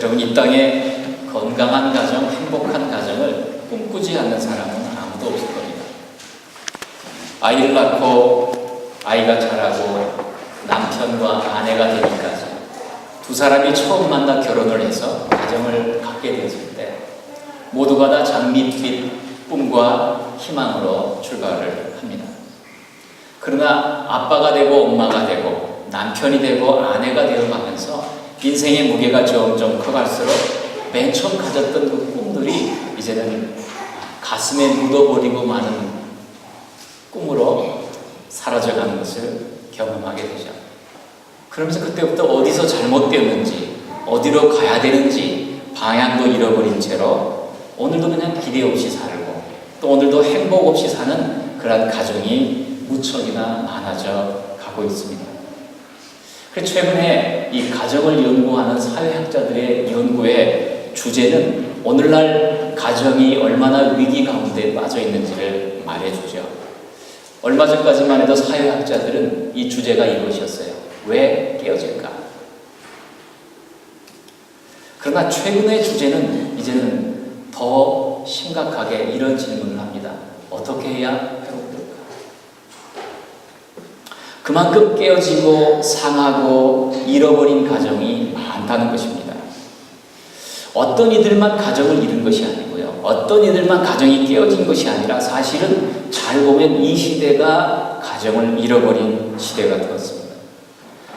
여러분, 이 땅에 건강한 가정, 행복한 가정을 꿈꾸지 않는 사람은 아무도 없을 겁니다. 아이를 낳고 아이가 자라고 남편과 아내가 되기까지 두 사람이 처음 만나 결혼을 해서 가정을 갖게 되었을 때 모두가 다 장밋빛 꿈과 희망으로 출발을 합니다. 그러나 아빠가 되고 엄마가 되고 남편이 되고 아내가 되어가면서 인생의 무게가 점점 커갈수록 맨 처음 가졌던 그 꿈들이 이제는 가슴에 묻어버리고 마는 꿈으로 사라져가는 것을 경험하게 되죠. 그러면서 그때부터 어디서 잘못되었는지, 어디로 가야 되는지 방향도 잃어버린 채로 오늘도 그냥 기대 없이 살고 또 오늘도 행복 없이 사는 그런 가정이 무척이나 많아져 가고 있습니다. 그래서 최근에 이 가정을 연구하는 사회학자들의 연구의 주제는 오늘날 가정이 얼마나 위기 가운데 빠져 있는지를 말해주죠. 얼마 전까지만 해도 사회학자들은 이 주제가 이것이었어요. 왜 깨어질까? 그러나 최근의 주제는 이제는 더 심각하게 이런 질문을 합니다. 어떻게 해야 회복될까? 그만큼 깨어지고 상하고 잃어버린 가정이 많다는 것입니다. 어떤 이들만 가정을 잃은 것이 아니고요. 어떤 이들만 가정이 깨어진 것이 아니라 사실은 잘 보면 이 시대가 가정을 잃어버린 시대가 되었습니다.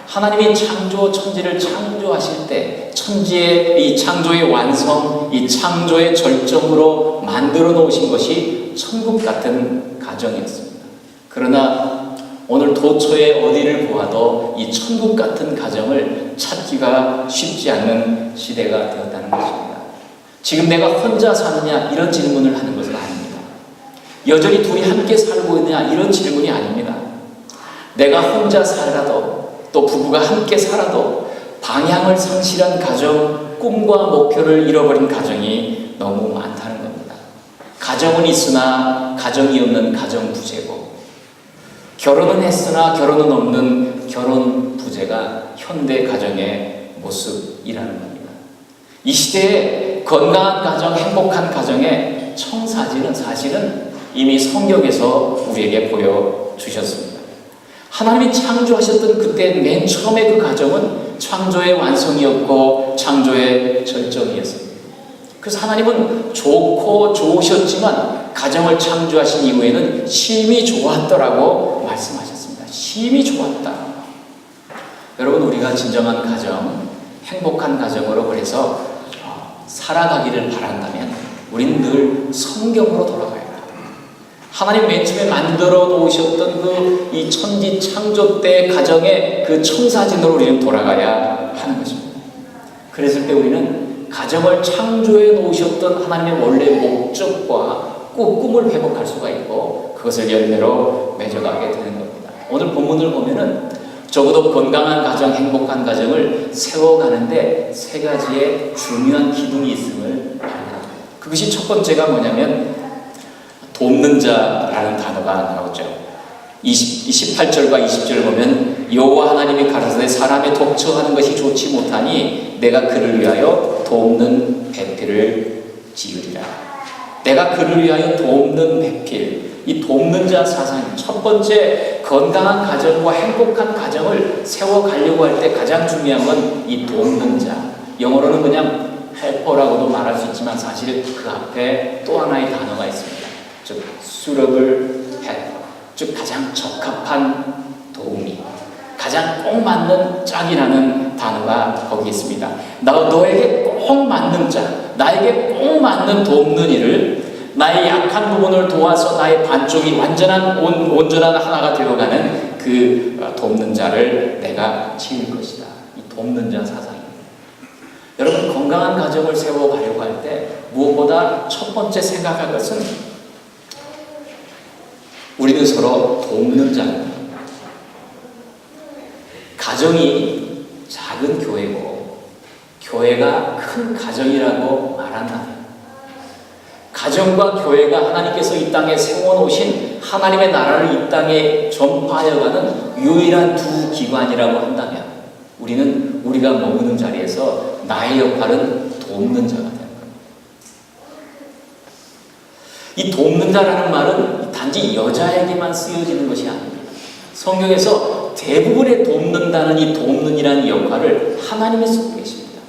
하나님이 천지를 창조하실 때 천지의 이 창조의 완성, 이 창조의 절정으로 만들어 놓으신 것이 천국 같은 가정이었습니다. 그러나 오늘 도처에 어디를 보아도 이 천국 같은 가정을 찾기가 쉽지 않는 시대가 되었다는 것입니다. 지금 내가 혼자 사느냐 이런 질문을 하는 것은 아닙니다. 여전히 둘이 함께 살고 있느냐 이런 질문이 아닙니다. 내가 혼자 살아도 또 부부가 함께 살아도 방향을 상실한 가정, 꿈과 목표를 잃어버린 가정이 너무 많다는 겁니다. 가정은 있으나 가정이 없는 가정 부재고 결혼은 했으나 결혼은 없는 결혼 부재가 현대 가정의 모습이라는 겁니다. 이 시대에 건강한 가정, 행복한 가정의 청사진은 사실은 이미 성경에서 우리에게 보여주셨습니다. 하나님이 창조하셨던 그때 맨 처음에 그 가정은 창조의 완성이었고 창조의 절정이었습니다. 그래서 하나님은 좋고 좋으셨지만 가정을 창조하신 이후에는 심히 좋았더라고 말씀하셨습니다. 심히 좋았다. 여러분, 우리가 진정한 가정, 행복한 가정으로 그래서 살아가기를 바란다면 우리는 늘 성경으로 돌아가야 합니다. 하나님 맨 처음에 만들어 놓으셨던 그 이 천지 창조 때 가정의 그 청사진으로 우리는 돌아가야 하는 것입니다. 그랬을 때 우리는 가정을 창조해 놓으셨던 하나님의 원래 목적과 꿈을 회복할 수가 있고 그것을 열매로 맺어가게 되는 겁니다. 오늘 본문을 보면은 적어도 건강한 가정, 행복한 가정을 세워가는데 세 가지의 중요한 기둥이 있음을 발견합니다. 그것이 첫 번째가 뭐냐면 돕는 자라는 단어가 나오죠. 18절과 20절을 보면 여호와 하나님이 가라사대 사람의 독처하는 것이 좋지 못하니 내가 그를 위하여 돕는 배필을 지으리라. 내가 그를 위하여 돕는 배필, 이 돕는 자 사상, 첫 번째 건강한 가정과 행복한 가정을 세워가려고 할 때 가장 중요한 건 이 돕는 자. 영어로는 그냥 헬퍼라고도 말할 수 있지만 사실 그 앞에 또 하나의 단어가 있습니다. 즉 suitable helper, 즉 가장 적합한 도우미, 가장 꼭 맞는 짝이라는 단어가 거기 있습니다. 너에게 꼭 맞는 짝, 나에게 꼭 맞는 돕는 일을, 나의 약한 부분을 도와서 나의 반쪽이 온전한 하나가 되어가는 그 돕는 자를 내가 지을 것이다. 이 돕는 자 사상입니다. 여러분, 건강한 가정을 세워가려고 할 때 무엇보다 첫 번째 생각할 것은 우리는 서로 돕는 자입니다. 가정이 작은 교회고 교회가 큰 가정이라고 말한다면 가정과 교회가 하나님께서 이 땅에 세워놓으신 하나님의 나라를 이 땅에 전파하여가는 유일한 두 기관이라고 한다면 우리는 우리가 머무는 자리에서 나의 역할은 돕는 자가 되는 겁니다. 이 돕는 자라는 말은 단지 여자에게만 쓰여지는 것이 아닙니다. 성경에서 대부분의 돕는다는 이 돕는이라는 역할을 하나님이 쓰고 계십니다.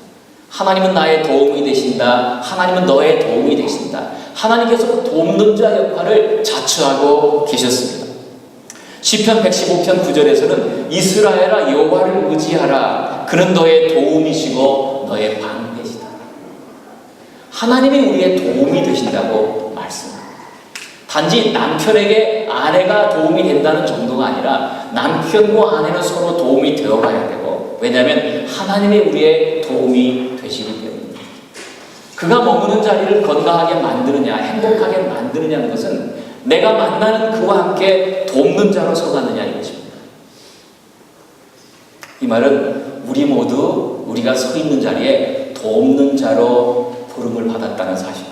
하나님은 나의 도움이 되신다. 하나님은 너의 도움이 되신다. 하나님께서 돕는 자 역할을 자처하고 계셨습니다. 시편 115편 9절에서는 이스라엘아 여호와를 의지하라. 그는 너의 도움이시고 너의 방패시다. 하나님이 우리의 도움이 되신다고 말씀합니다. 단지 남편에게 아내가 도움이 된다는 정도가 아니라 남편과 아내는 서로 도움이 되어가야 되고, 왜냐하면 하나님이 우리의 도움이 되시기 때문입니다. 그가 머무는 자리를 건강하게 만드느냐, 행복하게 만드느냐는 것은 내가 만나는 그와 함께 돕는 자로 서가느냐 이것입니다. 이 말은 우리 모두 우리가 서 있는 자리에 돕는 자로 부름을 받았다는 사실입니다.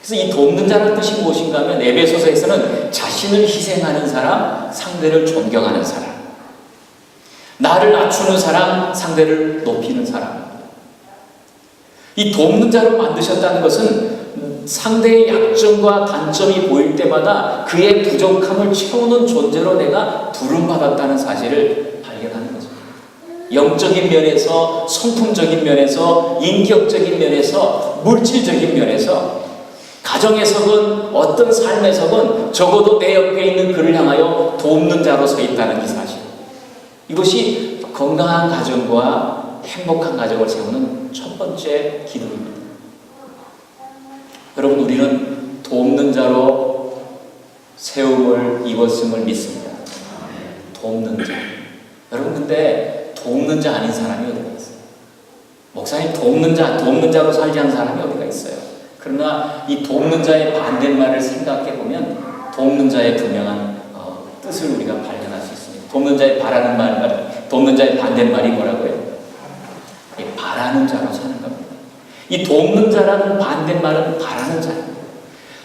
그래서 이 돕는 자라는 뜻이 무엇인가 하면 에베소서에서는 자신을 희생하는 사람, 상대를 존경하는 사람, 나를 낮추는 사람, 상대를 높이는 사람. 이 돕는 자로 만드셨다는 것은 상대의 약점과 단점이 보일 때마다 그의 부족함을 채우는 존재로 내가 부름받았다는 사실을 발견하는 거죠. 영적인 면에서, 성품적인 면에서, 인격적인 면에서, 물질적인 면에서, 가정에서건 어떤 삶에서건 적어도 내 옆에 있는 그를 향하여 돕는 자로 서 있다는 이 사실. 이것이 건강한 가정과 행복한 가정을 세우는 첫 번째 기둥입니다. 여러분, 우리는 돕는 자로 세움을 입었음을 믿습니다. 돕는 자. 여러분, 근데 돕는 자 아닌 사람이 어디가 있어요? 목사님, 돕는 자로 살지 않은 사람이 어디가 있어요? 그러나 이 돕는 자의 반대말을 생각해 보면 돕는 자의 분명한 뜻을 우리가 발견할 수 있습니다. 돕는 자의 바라는 말, 돕는 자의 반대말이 뭐라고요? 바라는 자로 사는 겁니다. 이 돕는 자라는 반대말은 바라는 자입니다.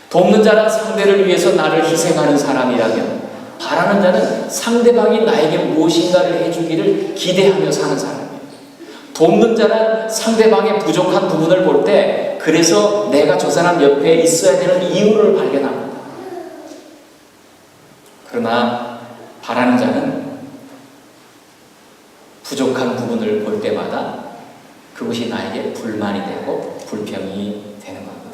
돕는 자란 상대를 위해서 나를 희생하는 사람이라면, 바라는 자는 상대방이 나에게 무엇인가를 해주기를 기대하며 사는 사람입니다. 돕는 자는 상대방의 부족한 부분을 볼 때 그래서 내가 저 사람 옆에 있어야 되는 이유를 발견합니다. 그러나 바라는 자는 부족한 부분을 볼 때마다 그것이 나에게 불만이 되고 불평이 되는 겁니다.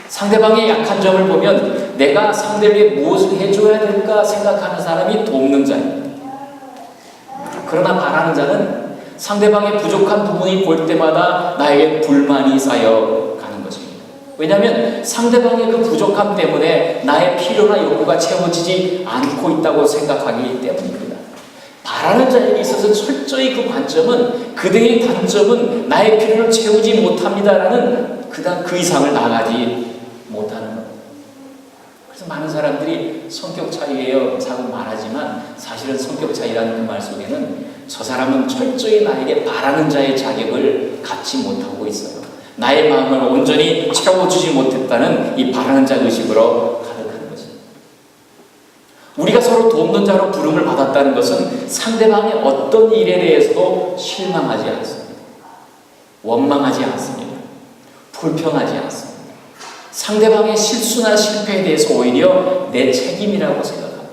상대방의 약한 점을 보면 내가 상대를 위해 무엇을 해줘야 될까 생각하는 사람이 돕는 자입니다. 그러나 바라는 자는 상대방의 부족한 부분이 볼 때마다 나에게 불만이 쌓여가는 것입니다. 왜냐하면 상대방의 그 부족함 때문에 나의 필요나 욕구가 채워지지 않고 있다고 생각하기 때문입니다. 바라는 자에게 있어서 철저히 그 관점은, 그대의 단점은 나의 필요를 채우지 못합니다라는 그 이상을 나가지 못하는 겁니다. 그래서 많은 사람들이 성격 차이예요 자꾸 말하지만, 사실은 성격 차이라는 그 말 속에는 저 사람은 철저히 나에게 바라는 자의 자격을 갖지 못하고 있어요. 나의 마음을 온전히 채워주지 못했다는 이 바라는 자 의식으로 가득한 거죠. 우리가 서로 돕는 자로 부름을 받았다는 것은 상대방의 어떤 일에 대해서도 실망하지 않습니다. 원망하지 않습니다. 불평하지 않습니다. 상대방의 실수나 실패에 대해서 오히려 내 책임이라고 생각합니다.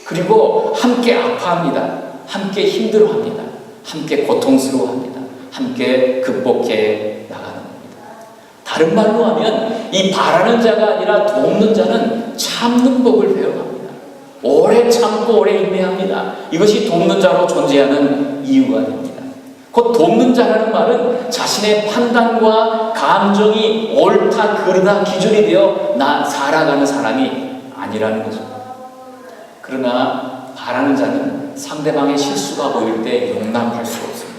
그리고 함께 아파합니다. 함께 힘들어합니다. 함께 고통스러워합니다. 함께 극복해 나가는 겁니다. 다른 말로 하면 이 바라는 자가 아니라 돕는 자는 참는 법을 배워갑니다. 오래 참고 오래 인내합니다. 이것이 돕는 자로 존재하는 이유가 됩니다. 곧 돕는 자라는 말은 자신의 판단과 감정이 옳다 그르다 기준이 되어 살아가는 사람이 아니라는 거죠. 그러나 바라는 자는 상대방의 실수가 보일 때 용납할 수 없습니다.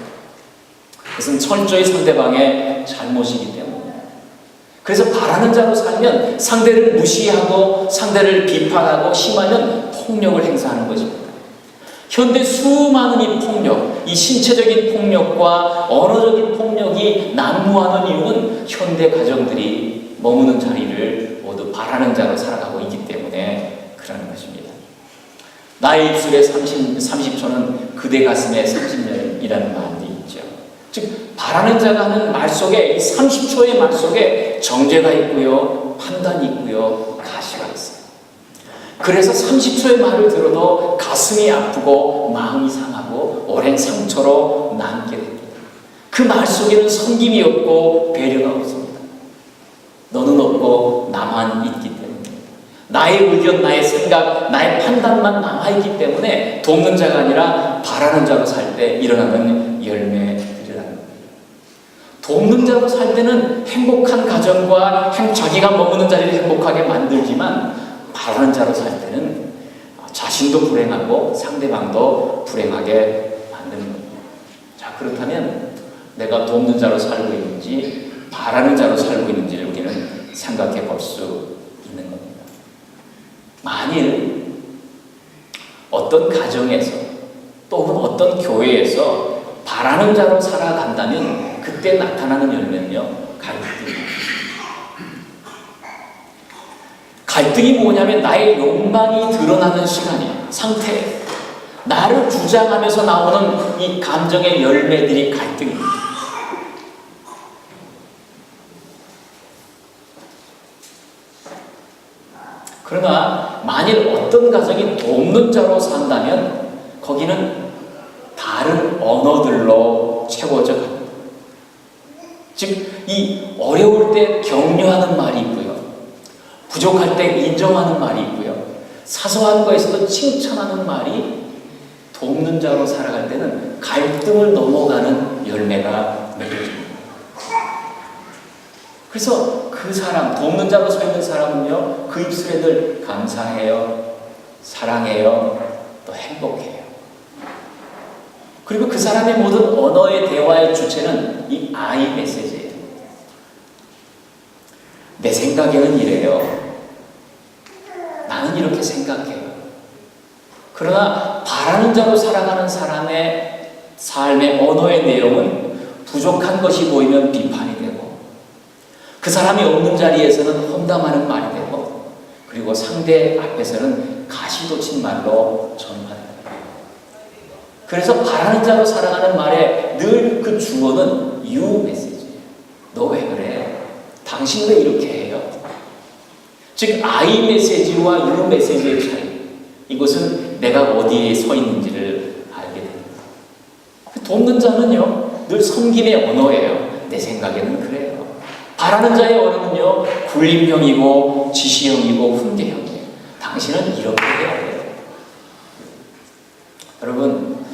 그것은 철저히 상대방의 잘못이기 때문입니다. 그래서 바라는 자로 살면 상대를 무시하고 상대를 비판하고 심하면 폭력을 행사하는 것입니다. 현대 수많은 이 폭력, 이 신체적인 폭력과 언어적인 폭력이 난무하는 이유는 현대 가정들이 머무는 자리를 모두 바라는 자로 살아가고 있기 때문에 그러는 것입니다. 나의 입술에 30초는 그대 가슴에 30년이라는 말이 즉 바라는 자가 하는 말 속에, 이 30초의 말 속에 정죄가 있고요, 판단이 있고요, 가시가 있어요. 그래서 30초의 말을 들어도 가슴이 아프고 마음이 상하고 오랜 상처로 남게 됩니다. 그 말 속에는 섬김이 없고 배려가 없습니다. 너는 없고 나만 있기 때문에, 나의 의견, 나의 생각, 나의 판단만 남아있기 때문에 돕는 자가 아니라 바라는 자로 살 때 일어나는 열매들이라는 겁니다. 돕는 자로 살 때는 행복한 가정과 자기가 머무는 자리를 행복하게 만들지만, 바라는 자로 살 때는 자신도 불행하고 상대방도 불행하게 만드는 겁니다. 자, 그렇다면 내가 돕는 자로 살고 있는지 바라는 자로 살고 있는지를 우리는 생각해 볼 수 있는 겁니다. 만일 어떤 가정에서 또는 어떤 교회에서 바라는 자로 살아간다면 그때 나타나는 열매는요, 갈등입니다. 갈등이 뭐냐면 나의 욕망이 드러나는 시간이에요. 상태. 나를 주장하면서 나오는 이 감정의 열매들이 갈등입니다. 그러나 만일 어떤 가정이 돕는 자로 산다면 거기는 다른 언어들로 채워져 갑니다. 즉, 이 어려울 때 격려하는 말이 있고요, 부족할 때 인정하는 말이 있고요, 사소한 거에서도 칭찬하는 말이 돕는 자로 살아갈 때는 갈등을 넘어가는 열매가 맺어집니다. 그래서 그 사람, 돕는 자로 서 있는 사람은요, 그 입술에 늘 감사해요, 사랑해요, 또 행복해요. 그리고 그 사람의 모든 언어의 대화의 주체는 이 I 메시지예요. 내 생각에는 이래요. 나는 이렇게 생각해요. 그러나 바라는 자로 살아가는 사람의 삶의 언어의 내용은 부족한 것이 보이면 비판이 되고, 그 사람이 없는 자리에서는 험담하는 말이 되고, 그리고 상대 앞에서는 가시돋친 말로 전파됩니다. 그래서 바라는 자로 살아가는 말에 늘 그 주어는 you 메시지예요. 너 왜 그래? 당신 왜 이렇게 해요? 즉 I 메시지와 you 메시지의 차이, 이것은 내가 어디에 서 있는지를 알게 됩니다. 돕는 자는요, 늘 섬김의 언어예요. 내 생각에는 그래요. 바라는 자의 언어는요, 굴림형이고 지시형이고 훈계형이에요. 당신은 이렇게 해야 돼요. 여러분,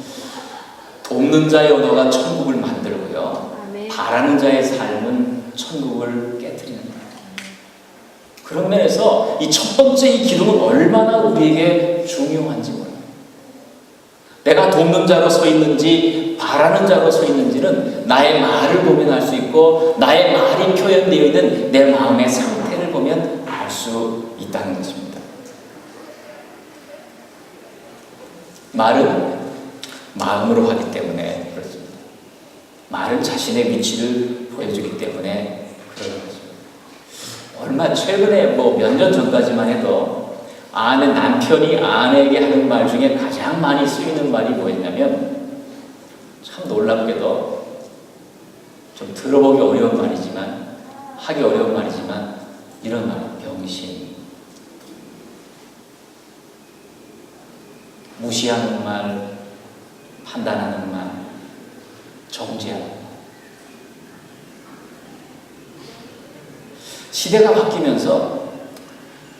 돕는 자의 언어가 천국을 만들고요, 아멘. 바라는 자의 삶은 천국을 깨트리는 거예요. 그런 면에서 이 첫 번째 이 기둥은 얼마나 우리에게 중요한지 몰라요. 내가 돕는 자로 서 있는지 바라는 자로 서 있는지는 나의 말을 보면 알 수 있고, 나의 말이 표현되어 있는 내 마음의 상태를 보면 알 수 있다는 것입니다. 말은 마음으로 하기 때문에 그렇습니다. 말은 자신의 위치를 보여주기 때문에 그런 것입니다. 얼마 최근에 몇 년 전까지만 해도 남편이 아내에게 하는 말 중에 가장 많이 쓰이는 말이 뭐였냐면, 참 놀랍게도 좀 들어보기 어려운 말이지만, 하기 어려운 말이지만, 이런 말, 병신. 무시하는 말, 판단하는 말, 정죄하는 말. 시대가 바뀌면서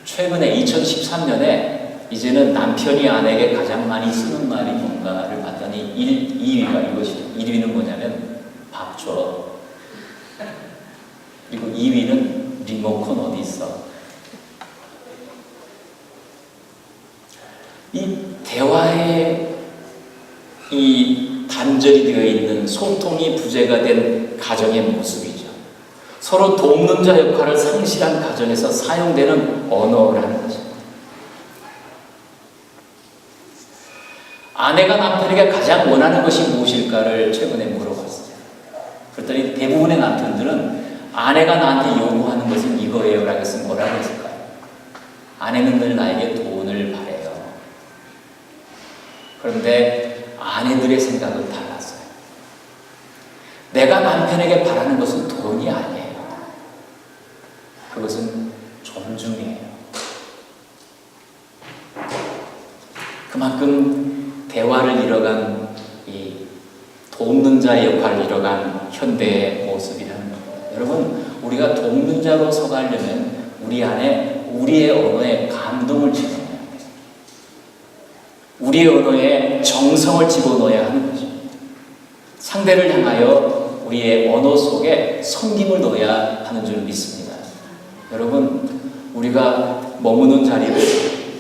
최근에 2013년에 이제는 남편이 아내에게 가장 많이 쓰는 말이 뭔가를 봤더니 2위가 이것이죠. 1위는 뭐냐면 밥 줘. 그리고 2위는 리모컨 어디 있어. 이 대화에 이 단절이 되어 있는, 소통이 부재가 된 가정의 모습이죠. 서로 돕는 자 역할을 상실한 가정에서 사용되는 언어라는 것입니다. 아내가 남편에게 가장 원하는 것이 무엇일까를 최근에 물어봤어요. 그랬더니 대부분의 남편들은 아내가 나한테 요구하는 것은 이거예요 라고 했으면 뭐라고 했을까요? 아내는 늘 나에게 돈을 바래요. 그런데 아내들의 생각은 달랐어요. 내가 남편에게 바라는 것은 돈이 아니에요. 그것은 존중이에요. 그만큼 대화를 잃어간 이 돕는 자의 역할을 잃어간 현대의 모습이라는 겁니다. 여러분, 우리가 돕는 자로 서가려면 우리 안에 우리의 언어에 감동을 집어넣어야 돼요. 우리의 언어에 정성을 집어넣어야 하는 것입니다. 상대를 향하여 우리의 언어 속에 섬김을 넣어야 하는 줄 믿습니다. 여러분, 우리가 머무는 자리를,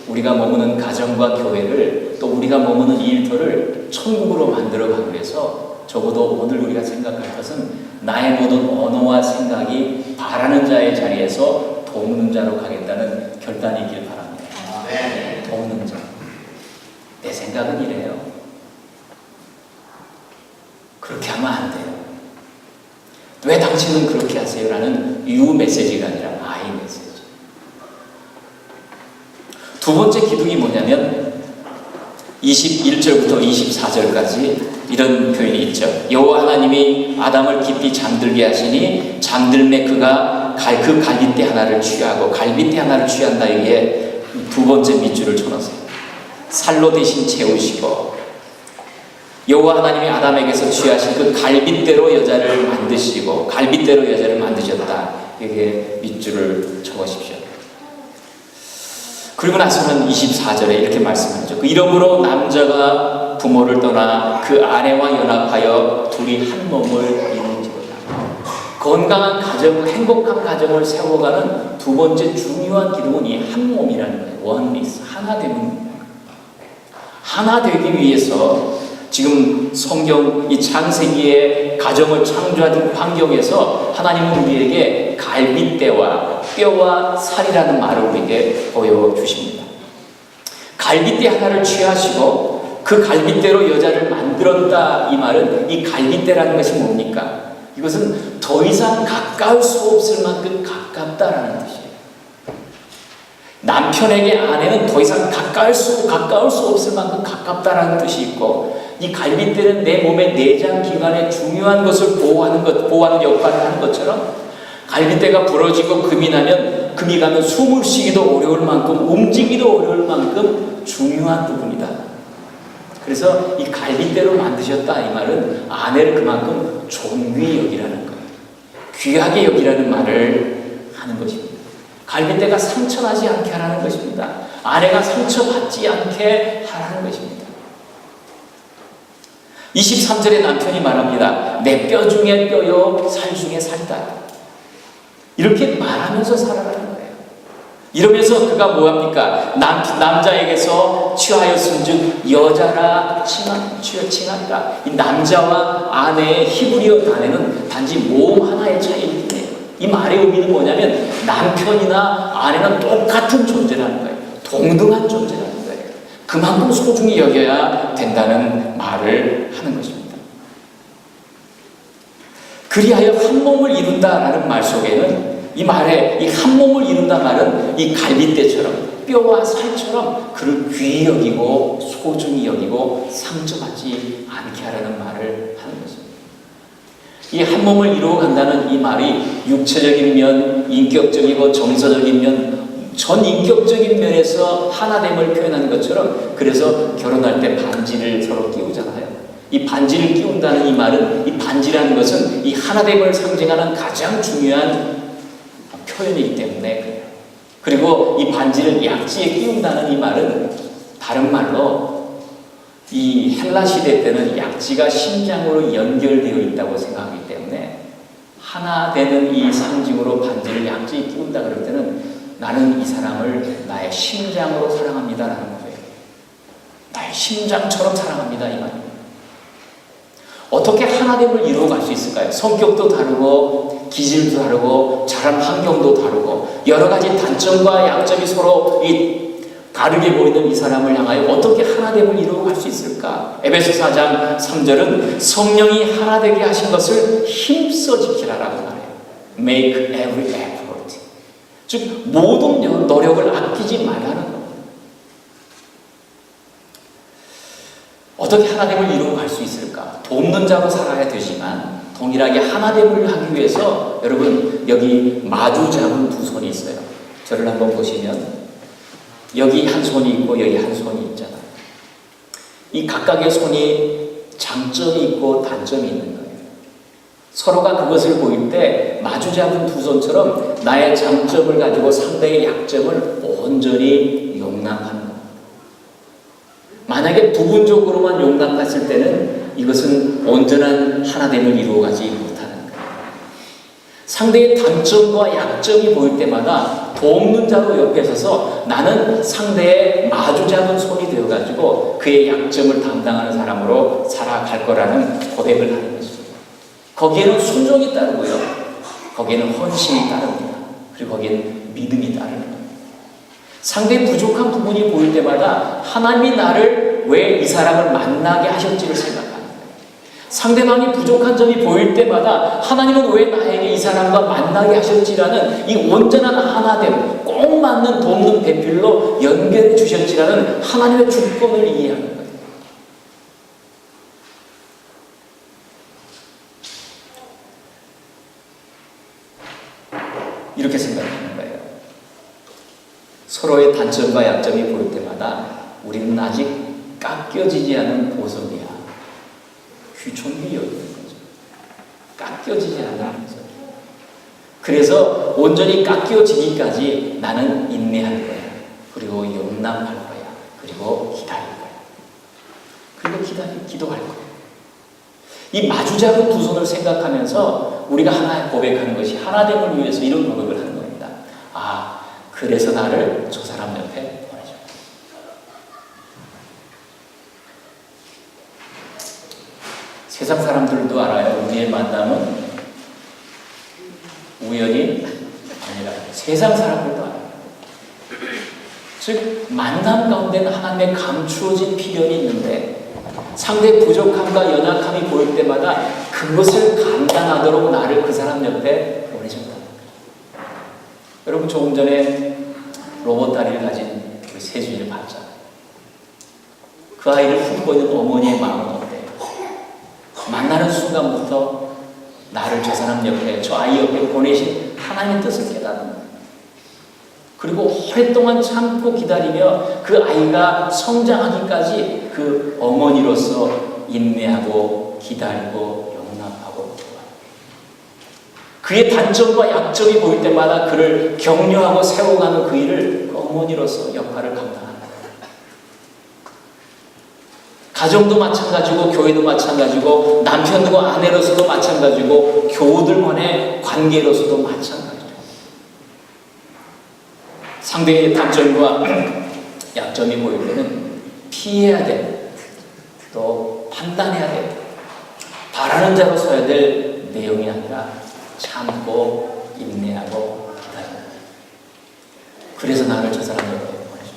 우리가 머무는 가정과 교회를, 또 우리가 머무는 이 일터를 천국으로 만들어가기 위해서 적어도 오늘 우리가 생각할 것은 나의 모든 언어와 생각이 바라는 자의 자리에서 돕는 자로 가겠다는 결단이길 바랍니다. 돕는 자. 내 생각은 이래요. 그렇게 하면 안 돼요. 왜 당신은 그렇게 하세요? 라는 유 메시지가 아니라 아이 메시지. 두 번째 기둥이 뭐냐면 21절부터 24절까지 이런 표현이 있죠. 여호와 하나님이 아담을 깊이 잠들게 하시니 잠들매 그가 그 갈빗대 하나를 취하고 갈빗대 하나를 취한 다위에 두 번째 밑줄을 쳐놓으세요. 살로 대신 채우시고 여호와 하나님이 아담에게서 취하신 그 갈빗대로 여자를 만드시고 갈빗대로 여자를 만드셨다. 여기에 밑줄을 쳐보십시오. 그리고 나서는 24절에 이렇게 말씀하죠. 그 이러므로 남자가 부모를 떠나 그 아내와 연합하여 둘이 한 몸을 이루지로다. 건강한 가정, 행복한 가정을 세워가는 두 번째 중요한 기둥은 이 한 몸이라는 거예요. 원리스, 하나 되는. 하나 되기 위해서 지금 성경 이 창세기의 가정을 창조하는 환경에서 하나님은 우리에게 갈빗대와 뼈와 살이라는 말을 우리에게 보여주십니다. 갈빗대 하나를 취하시고 그 갈빗대로 여자를 만들었다. 이 말은 이 갈빗대라는 것이 뭡니까? 이것은 더 이상 가까울 수 없을 만큼 가깝다라는 뜻이에요. 남편에게 아내는 더 이상 가까울 수 없을 만큼 가깝다라는 뜻이 있고, 이 갈빗대는 내 몸의 내장 기관의 중요한 것을 보호하는 역할을 하는 것처럼 갈빗대가 부러지고 금이 가면 숨을 쉬기도 어려울 만큼 움직이기도 어려울 만큼 중요한 부분이다. 그래서 이 갈빗대로 만드셨다 이 말은 아내를 그만큼 존귀히 여기라는 거예요. 귀하게 여기라는 말을 하는 것입니다. 갈빗대가 상처나지 않게 하라는 것입니다. 아내가 상처받지 않게 하라는 것입니다. 23절에 남편이 말합니다. 내 뼈 중에 뼈요 살 중에 살이다. 이렇게 말하면서 살아가는 거예요. 이러면서 그가 뭐합니까? 남자에게서 취하였은즉 여자라 칭하리라. 이 남자와 아내의 히브리어 단어는 단지 몸 하나의 차이이기 때문에 이 말의 의미는 뭐냐면 남편이나 아내는 똑같은 존재라는 거예요. 동등한 존재라는 거예요. 그만큼 소중히 여겨야 된다는 말을 하는 것입니다. 그리하여 한 몸을 이룬다라는 말 속에는 이 말에 이 한 몸을 이룬다 말은 이 갈빗대처럼 뼈와 살처럼 그를 귀히 여기고 소중히 여기고 상처받지 않게 하라는 말을 하는 것입니다. 이 한 몸을 이루어 간다는 이 말이 육체적인 면, 인격적이고 정서적인 면, 전 인격적인 면에서 하나됨을 표현하는 것처럼 그래서 결혼할 때 반지를 서로 끼우잖아요. 이 반지를 끼운다는 이 말은 이 반지라는 것은 이 하나됨을 상징하는 가장 중요한 표현이기 때문에 그래요. 그리고 이 반지를 약지에 끼운다는 이 말은 다른 말로 이 헬라 시대 때는 약지가 심장으로 연결되어 있다고 생각하기 때문에 하나 되는 이 상징으로 반지를 약지에 끼운다 그럴 때는 나는 이 사람을 나의 심장으로 사랑합니다라는 거예요. 나의 심장처럼 사랑합니다 이 말입니다. 어떻게 하나됨을 이루어갈 수 있을까요? 성격도 다르고 기질도 다르고 자란 환경도 다르고 여러 가지 단점과 약점이 서로 다르게 보이는 이 사람을 향하여 어떻게 하나됨을 이루어갈 수 있을까? 에베소 4장 3절은 성령이 하나되게 하신 것을 힘써 지키라라고 말해요. Make every effort. 즉 모든 노력을 아끼지 말라는 겁니다. 어떻게 하나됨을 이루어갈 수 있을까? 돕는 자로 살아야 되지만 동일하게 하나됨을 하기 위해서 여러분 여기 마주 잡은 두 손이 있어요. 저를 한번 보시면 여기 한 손이 있고 여기 한 손이 있잖아요. 이 각각의 손이 장점이 있고 단점이 있는 거예요. 서로가 그것을 보일 때 마주 잡은 두 손처럼 나의 장점을 가지고 상대의 약점을 온전히 용납하는 겁니다. 만약에 부분적으로만 용납했을 때는 이것은 온전한 하나됨을 이루어가지 못하는 거예요. 상대의 단점과 약점이 보일 때마다 돕는 자로 옆에 서서 나는 상대의 마주 잡은 손이 되어가지고 그의 약점을 담당하는 사람으로 살아갈 거라는 고백을 하는 것입니다. 거기에는 순종이 따르고요. 거기에는 헌신이 따릅니다. 그리고 거기에는 믿음이 따릅니다. 상대의 부족한 부분이 보일 때마다 하나님이 나를 왜 이 사람을 만나게 하셨지를 생각합니다. 상대방이 부족한 점이 보일 때마다 하나님은 왜 나에게 이 사람과 만나게 하셨지라는 이 온전한 하나됨, 꼭 맞는 돕는 배필로 연결해 주셨지라는 하나님의 주권을 이해하는 거예요. 이렇게 생각하는 거예요. 서로의 단점과 약점이 보일 때마다 우리는 아직 깎여지지 않은 보석이야. 귀촌기 여기는 거죠. 깎여지지 않는 보석. 그래서 온전히 깎여지기까지 나는 인내할 거야. 그리고 용납할 거야. 그리고 기다릴 거야. 그리고 기도할 거야. 이 마주잡은 두 손을 생각하면서 우리가 하나 고백하는 것이 하나됨을 위해서 이런 고백을 하는 겁니다. 아, 그래서 나를 저 사람 옆에 보내줘. 세상 사람들도 알아요. 우리의 만남은 우연이 아니라 세상 사람들도 알아요. 즉 만남 가운데는 하나님의 감추어진 필연이 있는데 상대의 부족함과 연약함이 보일 때마다 그것을 감당하도록 나를 그 사람 옆에 보내셨다. 여러분 조금 전에 로봇 다리를 가진 우리 세준이를 봤잖아요. 그 아이를 품고 있는 어머니의 마음은 어때요? 만나는 순간부터 나를 저 사람 옆에, 저 아이 옆에 보내신 하나님의 뜻을 깨닫는 거예요. 그리고 오랫동안 참고 기다리며 그 아이가 성장하기까지 그 어머니로서 인내하고 기다리고 용납하고 그의 단점과 약점이 보일 때마다 그를 격려하고 세워가는 그 일을 그 어머니로서 역할을 감당합니다. 가정도 마찬가지고 교회도 마찬가지고 남편과 아내로서도 마찬가지고 교우들 간의 관계로서도 마찬가지죠. 상대의 단점과 약점이 보일 때는 피해야 돼. 또 판단해야 돼. 바라는 자로 서야 될 내용이 아니라 참고 인내하고 기다린다. 그래서 나를 저 사람 옆에 보내줘.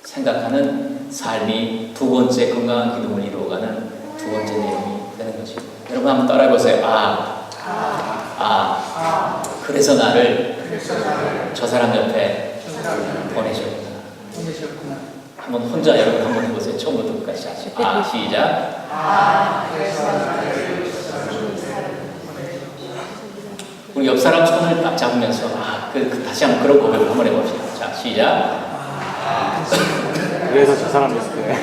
생각하는 삶이 두 번째 건강한 기도를 이루어가는 두 번째 내용이 되는 것입니다. 여러분 한번 따라해보세요. 그래서 나를 저 사람 옆에 보내셨구나. 한번 혼자 여러분 한번 해보세요. 처음부터 끝까지 시작. 우리 옆 사람 손을 딱 잡으면서 다시 한번 그런 고백을 한번 해봅시다. 자, 시작. 그래서 저 사람 옆에.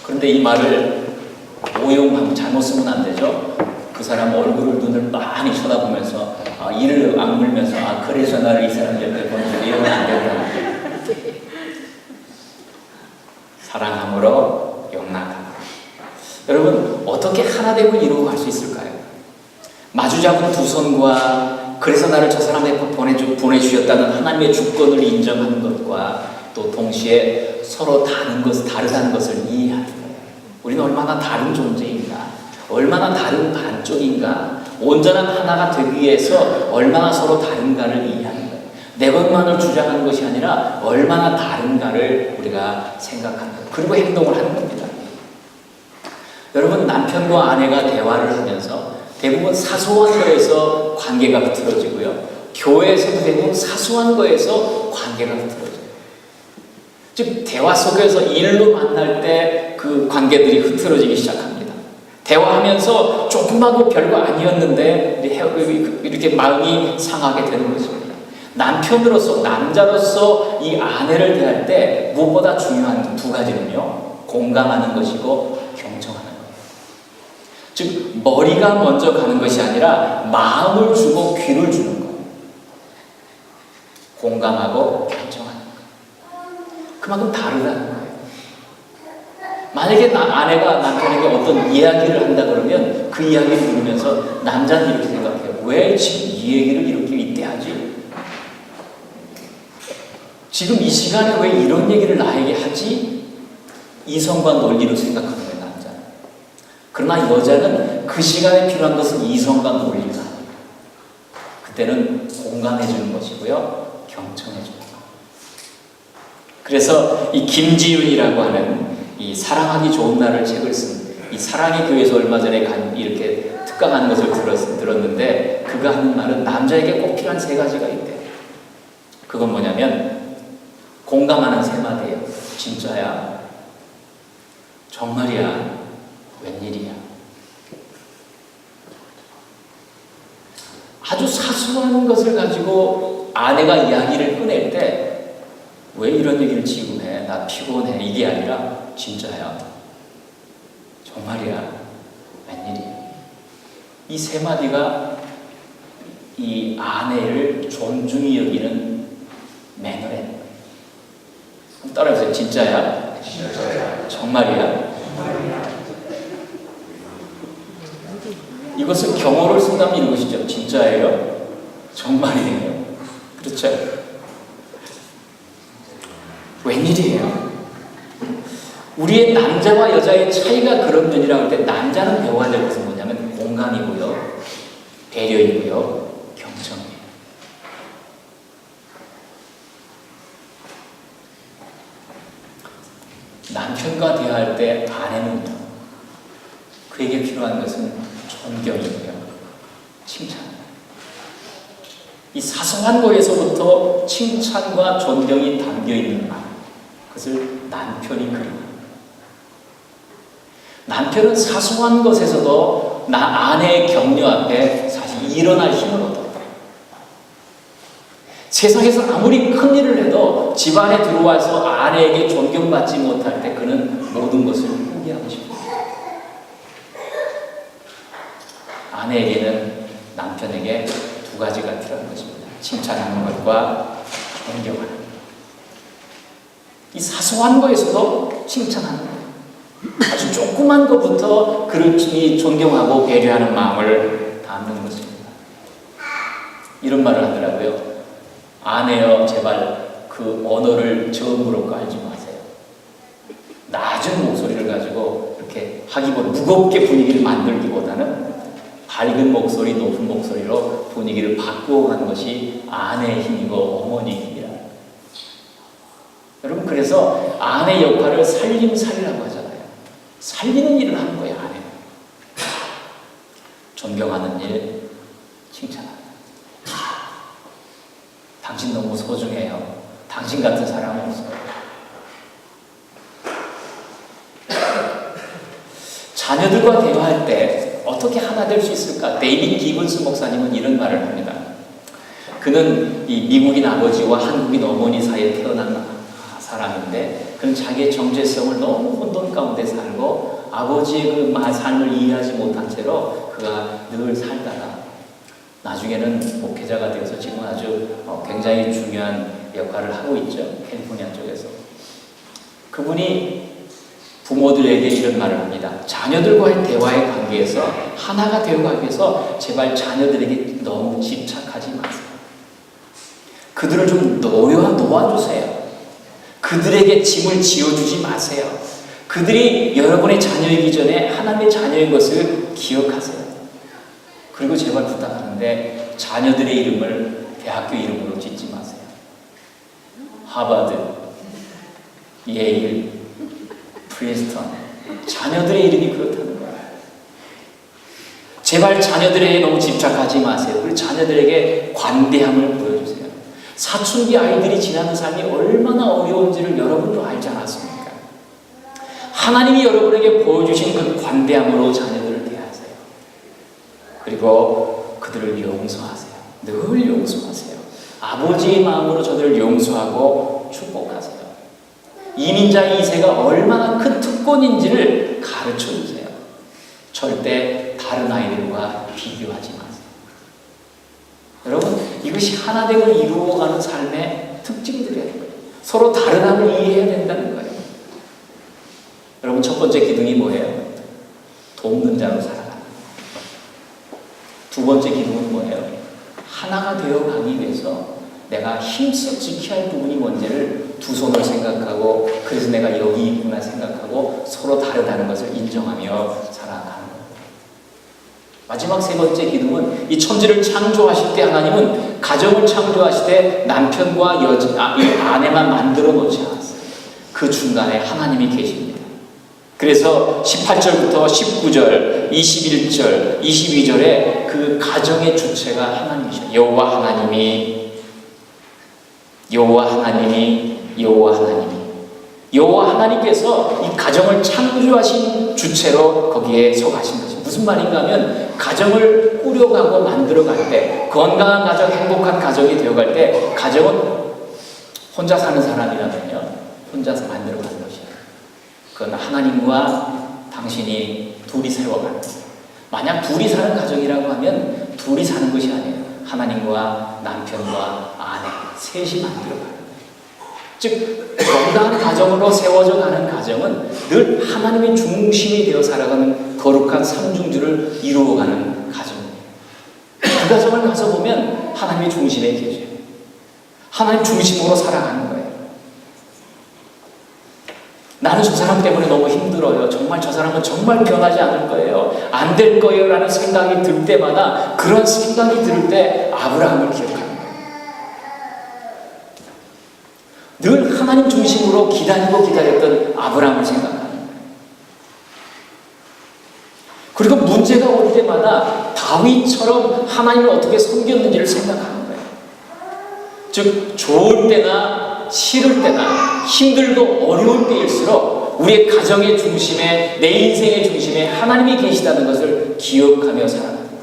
그런데 이 말을 오용하고 잘못 쓰면 안 되죠. 그 사람 얼굴을 눈을 많이 쳐다보면서 이를 악물면서 그래서 나를 이 사람 옆에 보내줘 이러면 안 된다. 사랑함으로 용납하고. 여러분 어떻게 하나됨을 이루어갈 수 있을까요? 마주 잡은 두 손과 그래서 나를 저 사람 옆에 보내주셨다는 하나님의 주권을 인정하는 것과 또 동시에 서로 다르다는 것을 이해하는 거예요. 우리는 얼마나 다른 존재인가, 얼마나 다른 반쪽인가, 온전한 하나가 되기 위해서 얼마나 서로 다른가를 이해하는 거예요. 내 것만을 주장하는 것이 아니라 얼마나 다른가를 우리가 생각하는 거예요. 그리고 행동을 하는 겁니다. 여러분 남편과 아내가 대화를 하면서 대부분 사소한 거에서 관계가 흐트러지고요. 교회에서도 대부분 사소한 거에서 관계가 흐트러져요. 즉 대화 속에서 일로 만날 때 그 관계들이 흐트러지기 시작합니다. 대화하면서 조금하고 별거 아니었는데 이렇게 마음이 상하게 되는 것입니다. 남편으로서, 남자로서 이 아내를 대할 때 무엇보다 중요한 두 가지는요, 공감하는 것이고 경청하는 거예요. 즉 머리가 먼저 가는 것이 아니라 마음을 주고 귀를 주는 거예요. 공감하고 경청하는 거예요. 그만큼 다르다는 거예요. 만약에 아내가 남편에게 어떤 이야기를 한다 그러면 그 이야기를 들으면서 남자는 이렇게 생각해요. 왜 지금 이 얘기를 이렇게 이때 하지? 지금 이 시간에 왜 이런 얘기를 나에게 하지? 이성과 논리로 생각하는 거예요, 남자는. 그러나 여자는 그 시간에 필요한 것은 이성과 논리가 아니에요. 그때는 공감해 주는 것이고요, 경청해 주는 거예요. 그래서 이 김지윤이라고 하는 이 사랑하기 좋은 날을 책을 쓴 이 사랑의 교회에서 얼마 전에 이렇게 특강하는 것을 들었는데, 그가 하는 말은 남자에게 꼭 필요한 세 가지가 있대요. 그건 뭐냐면 공감하는 세 마디예요. 진짜야, 정말이야, 웬일이야. 아주 사소한 것을 가지고 아내가 이야기를 꺼낼 때 왜 이런 얘기를 지금 해? 나 피곤해. 이게 아니라 진짜야, 정말이야, 웬일이야. 이 세 마디가 이 아내를 존중히 여기는 매너예요. 따라해보세요. 진짜야, 정말이야. 이것을 경어를 쓴다면 이런 것이죠. 진짜예요, 정말이에요. 그렇죠? 웬일이에요? 우리의 남자와 여자의 차이가 그런 면이라고 할 때, 남자는 배워야 될 것은 뭐냐면 공감이고요, 배려이고요, 경청이에요. 남편과 대화할 때 아내는 그에게 필요한 것은 존경이고요, 칭찬이에요. 이 사소한 거에서부터 칭찬과 존경이 담겨있는 말, 그것을 남편이 그립니다. 남편은 사소한 것에서도 나 아내의 격려 앞에 사실 일어날 힘을 얻었다. 세상에서 아무리 큰 일을 해도 집안에 들어와서 아내에게 존경받지 못할 때 그는 모든 것을 포기하고 싶습니다. 아내에게는 남편에게 두 가지가 필요한 것입니다. 칭찬하는 것과 존경하는 것. 이 사소한 거에서도 칭찬하는 것. 아주 조그만 것부터 그를 존경하고 배려하는 마음을 담는 것입니다. 이런 말을 하더라고요. 아내여, 제발 그 언어를 저음으로 깔지 마세요. 낮은 목소리를 가지고 이렇게 하기보다, 무겁게 분위기를 만들기보다는 밝은 목소리, 높은 목소리로 분위기를 바꾸어가는 것이 아내의 힘이고 어머니의 힘이라. 여러분, 그래서 아내 역할을 살림살이라고 하잖아요. 살리는 일을 하는 거예요, 아내는. 존경하는 일, 칭찬하는 일. 당신 너무 소중해요. 당신 같은 사람은 없어요. 자녀들과 대화할 때 어떻게 하나 될 수 있을까? 데이빗 기븐스 목사님은 이런 말을 합니다. 그는 이 미국인 아버지와 한국인 어머니 사이에 태어난 사람인데, 그는 자기의 정체성을 너무 혼돈 가운데 살고 아버지의 그 삶을 이해하지 못한 채로 그가 늘 살다가 나중에는 목회자가 되어서 지금 아주 굉장히 중요한 역할을 하고 있죠. 캘리포니아 쪽에서. 그분이 부모들에게 이런 말을 합니다. 자녀들과의 대화의 관계에서 하나가 되어가기 위해서 제발 자녀들에게 너무 집착하지 마세요. 그들을 좀 놓아주세요. 그들에게 짐을 지어주지 마세요. 그들이 여러분의 자녀이기 전에 하나님의 자녀인 것을 기억하세요. 그리고 제발 부탁하는데 자녀들의 이름을 대학교 이름으로 짓지 마세요. 하버드, 예일, 프린스턴, 자녀들의 이름이 그렇다는 거예요. 제발 자녀들에게 너무 집착하지 마세요. 그리고 자녀들에게 관대함을 보여주세요. 사춘기 아이들이 지나는 삶이 얼마나 어려운지를 여러분도 알지 않았습니까? 하나님이 여러분에게 보여주신 그 관대함으로 자녀들을 대하세요. 그리고 그들을 용서하세요. 늘 용서하세요. 아버지의 마음으로 저들을 용서하고 축복하세요. 이민자의 이세가 얼마나 큰 특권인지를 가르쳐 주세요. 절대 다른 아이들과 비교하지 마세요. 여러분, 이것이 하나됨을 이루어가는 삶의 특징들이에요. 서로 다르다는 이해해야 된다는 거예요. 여러분, 첫 번째 기둥이 뭐예요? 돕는 자로 살아가는 거예요. 두 번째 기둥은 뭐예요? 하나가 되어가기 위해서 내가 힘써 지켜야 할 부분이 뭔지를 두 손으로 생각하고, 그래서 내가 여기 있구나 생각하고 서로 다르다는 것을 인정하며 살아가는 거예요. 마지막 세 번째 기둥은 이 천지를 창조하실 때 하나님은 가정을 창조하실 때 남편과 아내만 만들어 놓지 않았어요. 그 중간에 하나님이 계십니다. 그래서 18절부터 19절, 21절, 22절에 그 가정의 주체가 하나님이셔요. 여호와 하나님께서 이 가정을 창조하신 주체로 거기에 서가신 것입니다. 무슨 말인가 하면 가정을 꾸려가고 만들어갈 때, 건강한 가정, 행복한 가정이 되어갈 때, 가정은 혼자 사는 사람이라면요, 혼자서 만들어가는 것이에요. 그건 하나님과 당신이 둘이 세워가는 거예요. 만약 둘이 사는 가정이라고 하면 둘이 사는 것이 아니에요. 하나님과 남편과 아내 셋이 만들어가는 거예요. 즉 건강한 가정으로 세워져 가는 가정은 늘 하나님의 중심이 되어 살아가는 거룩한 삼중주를 이루어가는 가정입니다. 그 가정을 가서 보면 하나님의 중심에 계셔요. 하나님 중심으로 살아가는 거예요. 나는 저 사람 때문에 너무 힘들어요. 정말 저 사람은 정말 변하지 않을 거예요. 안 될 거예요 라는 생각이 들 때마다, 그런 생각이 들 때 아브라함을 기억합니다. 늘 하나님 중심으로 기다렸던 아브라함을 생각하는 거예요. 그리고 문제가 올 때마다 다윗처럼 하나님을 어떻게 섬겼는지를 생각하는 거예요. 즉 좋을 때나 싫을 때나 힘들고 어려울 때일수록 우리의 가정의 중심에, 내 인생의 중심에 하나님이 계시다는 것을 기억하며 살아가는 거예요.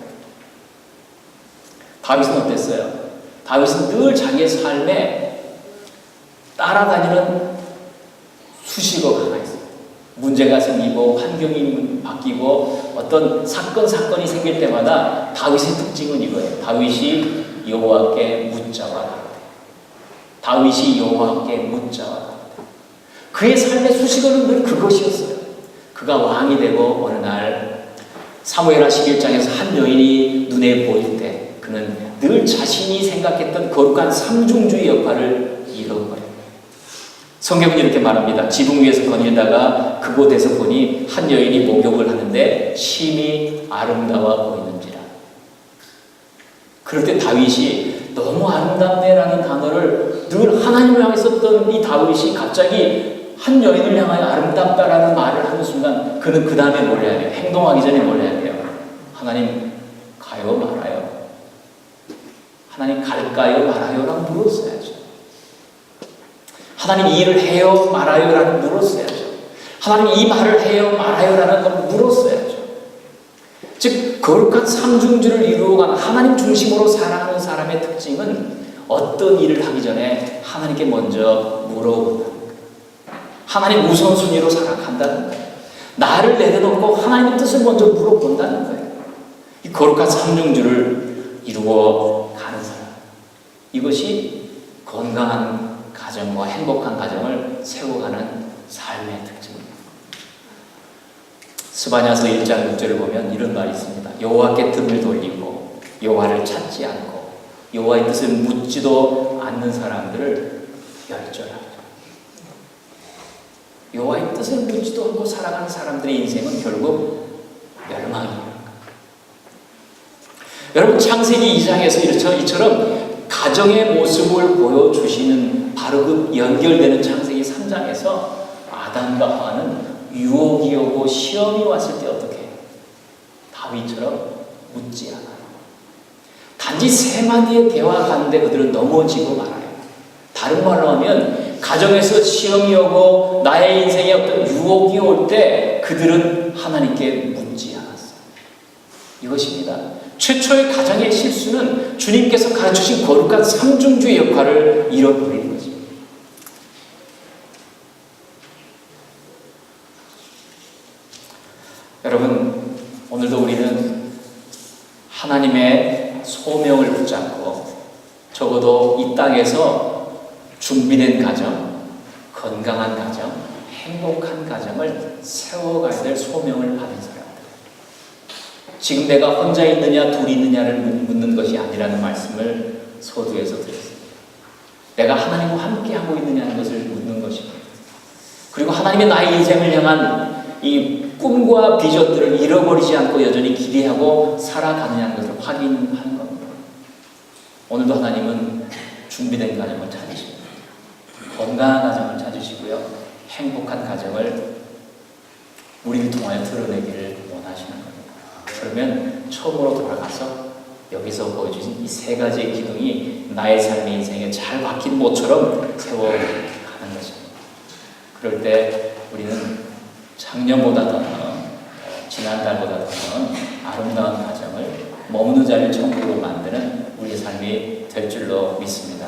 다윗은 어땠어요? 다윗은 늘 자기의 삶에 따라다니는 수식어가 하나 있어요. 문제가 생기고 환경이 바뀌고 어떤 사건이 생길 때마다 다윗의 특징은 이거예요. 다윗이 여호와께 묻자와 같다. 다윗이 여호와께 묻자와 같다. 그의 삶의 수식어는 늘 그것이었어요. 그가 왕이 되고 어느 날 사무엘하 11장에서 한 여인이 눈에 보일 때 그는 늘 자신이 생각했던 거룩한 삼중주의 역할을 이룬 거예요. 성경은 이렇게 말합니다. 지붕 위에서 거닐다가 그곳에서 보니 한 여인이 목욕을 하는데 심히 아름다워 보이는지라. 그럴 때 다윗이 너무 아름답네라는 단어를 늘 하나님을 향해 썼던 이 다윗이 갑자기 한 여인을 향하여 아름답다라는 말을 하는 순간 그는 그 다음에 뭘 해야 돼요? 행동하기 전에 뭘 해야 돼요? 하나님 가요 말아요? 하나님 갈까요 말아요? 라고 물었어야죠. 하나님 이 일을 해요 말아요? 라는 물었어야죠. 하나님 이 말을 해요 말아요? 라는 걸 물었어야죠. 즉 거룩한 삼중주를 이루어가는 하나님 중심으로 살아가는 사람의 특징은 어떤 일을 하기 전에 하나님께 먼저 물어본다는 거예요. 하나님 우선순위로 살아간다는 거예요. 나를 내려놓고 하나님의 뜻을 먼저 물어본다는 거예요. 이 거룩한 삼중주를 이루어 가는 사람, 이것이 건강한 가정과 행복한 가정을 세워가는 삶의 특징입니다. 스바냐서 1장 6절을 보면 이런 말이 있습니다. 여호와께 등을 돌리고 여호와를 찾지 않고 여호와의 뜻을 묻지도 않는 사람들을 멸절하라. 여호와의 뜻을 묻지도 않고 살아가는 사람들의 인생은 결국 멸망입니다. 여러분 창세기 2장에서 이처럼 가정의 모습을 보여주시는 바로 그 연결되는 창세기 3장에서 아담과 하와는 유혹이 오고 시험이 왔을 때 어떻게 해요? 다윗처럼 묻지 않아요. 단지 세 마디의 대화가 가는데 그들은 넘어지고 말아요. 다른 말로 하면 가정에서 시험이 오고 나의 인생에 어떤 유혹이 올 때 그들은 하나님께 묻지 않았어요. 이것입니다. 최초의 가정의 실수는 주님께서 가르치신 거룩한 삼중주의 역할을 잃어버리는 것입니다. 여러분, 오늘도 우리는 하나님의 소명을 붙잡고 적어도 이 땅에서 준비된 가정, 건강한 가정, 행복한 가정을 세워가야 될 소명을 받은 사람들. 지금 내가 혼자 있느냐 둘이 있느냐를 묻는 것이 아니라는 말씀을 서두에서 드렸습니다. 내가 하나님과 함께하고 있느냐는 것을 묻는 것입니다. 그리고 하나님의 나의 인생을 향한 이 꿈과 비전들을 잃어버리지 않고 여전히 기대하고 살아가느냐는 것을 확인하는 겁니다. 오늘도 하나님은 준비된 가정을 찾으십니다. 건강한 가정을 찾으시고요. 행복한 가정을 우리를 통하여 드러내기를 원하시는 겁니다. 그러면 처음으로 돌아가서 여기서 보여주신 이 세 가지의 기둥이 나의 삶의 인생에 잘 박힌 모처럼 세워가는 것입니다. 그럴 때 우리는 작년보다 더 지난달보다 더 아름다운 가정을 머무는 자리를 천국으로 만드는 우리의 삶이 될 줄로 믿습니다.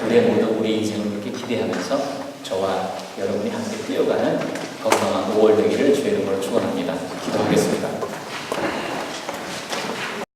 우리 모두 우리 인생을 그렇게 기대하면서 저와 여러분이 함께 뛰어가는 건강한 5월 되기를 주의 이름으로 축원합니다. 기도하겠습니다.